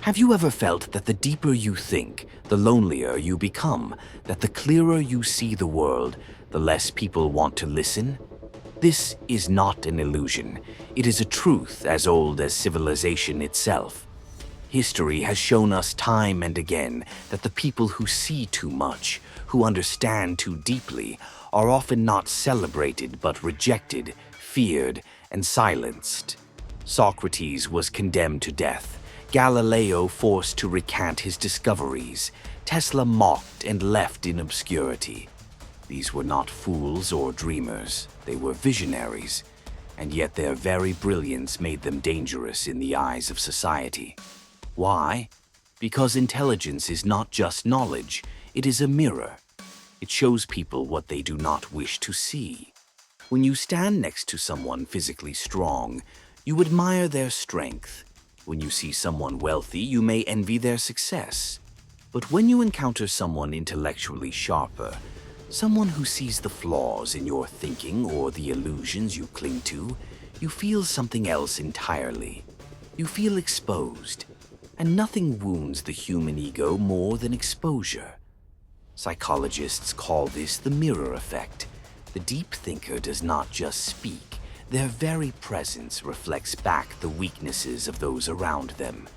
Have you ever felt that the deeper you think, the lonelier you become, that the clearer you see the world, the less people want to listen? This is not an illusion. It is a truth as old as civilization itself. History has shown us time and again that the people who see too much, who understand too deeply, are often not celebrated but rejected, feared, and silenced. Socrates was condemned to death, Galileo forced to recant his discoveries, Tesla mocked and left in obscurity. These were not fools or dreamers, they were visionaries, and yet their very brilliance made them dangerous in the eyes of society. Why? Because intelligence is not just knowledge, it is a mirror. It shows people what they do not wish to see. When you stand next to someone physically strong, you admire their strength. When you see someone wealthy, you may envy their success. But when you encounter someone intellectually sharper, someone who sees the flaws in your thinking or the illusions you cling to, you feel something else entirely. You feel exposed, and nothing wounds the human ego more than exposure. Psychologists call this the mirror effect. The deep thinker does not just speak, their very presence reflects back the weaknesses of those around them.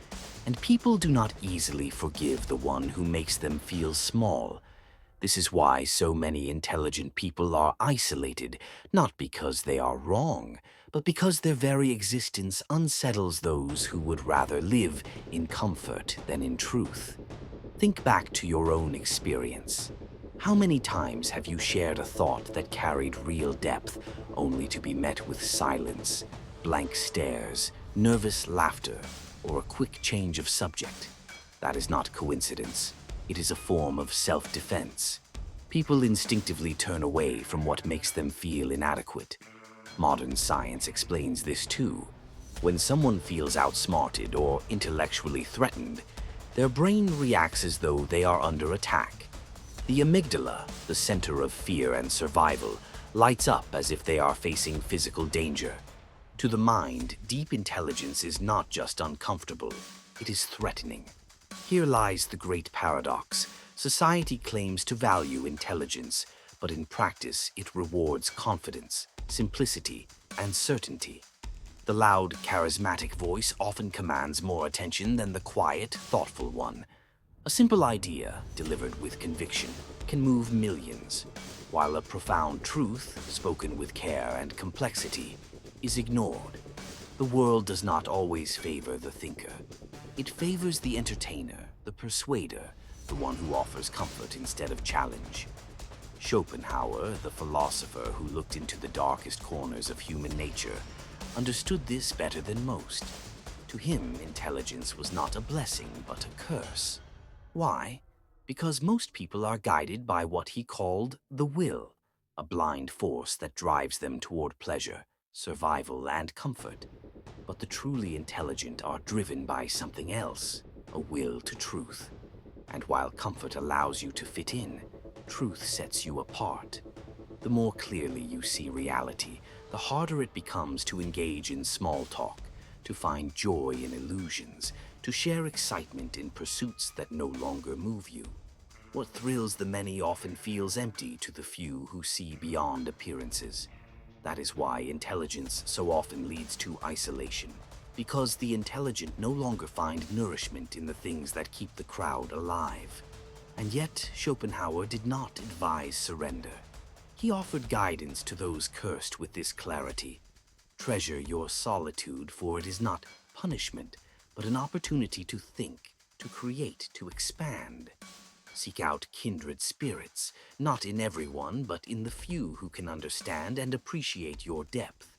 And people do not easily forgive the one who makes them feel small. This is why so many intelligent people are isolated, not because they are wrong, but because their very existence unsettles those who would rather live in comfort than in truth. Think back to your own experience. How many times have you shared a thought that carried real depth, only to be met with silence, blank stares, nervous laughter, or a quick change of subject? That is not coincidence. It is a form of self-defense. People instinctively turn away from what makes them feel inadequate. Modern science explains this too. When someone feels outsmarted or intellectually threatened, their brain reacts as though they are under attack. The amygdala, the center of fear and survival, lights up as if they are facing physical danger. To the mind, deep intelligence is not just uncomfortable, it is threatening. Here lies the great paradox. Society claims to value intelligence, but in practice it rewards confidence, simplicity, and certainty. The loud, charismatic voice often commands more attention than the quiet, thoughtful one. A simple idea, delivered with conviction, can move millions, while a profound truth, spoken with care and complexity, is ignored. The world does not always favor the thinker. It favors the entertainer, the persuader, the one who offers comfort instead of challenge. Schopenhauer, the philosopher who looked into the darkest corners of human nature, understood this better than most. To him, intelligence was not a blessing, but a curse. Why? Because most people are guided by what he called the will, a blind force that drives them toward pleasure, survival, and comfort. But the truly intelligent are driven by something else, a will to truth. And while comfort allows you to fit in, truth sets you apart. The more clearly you see reality, the harder it becomes to engage in small talk, to find joy in illusions, to share excitement in pursuits that no longer move you. What thrills the many often feels empty to the few who see beyond appearances. That is why intelligence so often leads to isolation, because the intelligent no longer find nourishment in the things that keep the crowd alive. And yet, Schopenhauer did not advise surrender. He offered guidance to those cursed with this clarity. Treasure your solitude, for it is not punishment, but an opportunity to think, to create, to expand. Seek out kindred spirits, not in everyone, but in the few who can understand and appreciate your depth.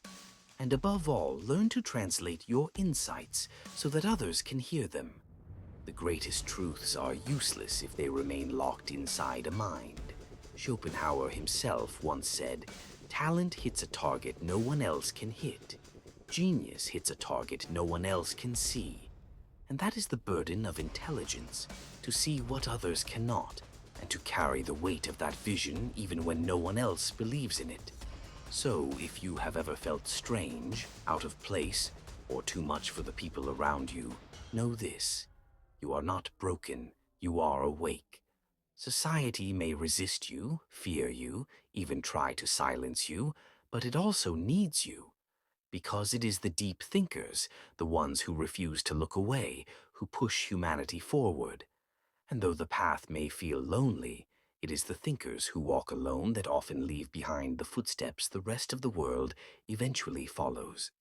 And above all, learn to translate your insights so that others can hear them. The greatest truths are useless if they remain locked inside a mind. Schopenhauer himself once said, "Talent hits a target no one else can hit. Genius hits a target no one else can see." And that is the burden of intelligence, to see what others cannot, and to carry the weight of that vision even when no one else believes in it. So, if you have ever felt strange, out of place, or too much for the people around you, know this. You are not broken, you are awake. Society may resist you, fear you, even try to silence you, but it also needs you. Because it is the deep thinkers, the ones who refuse to look away, who push humanity forward. And though the path may feel lonely, it is the thinkers who walk alone that often leave behind the footsteps the rest of the world eventually follows.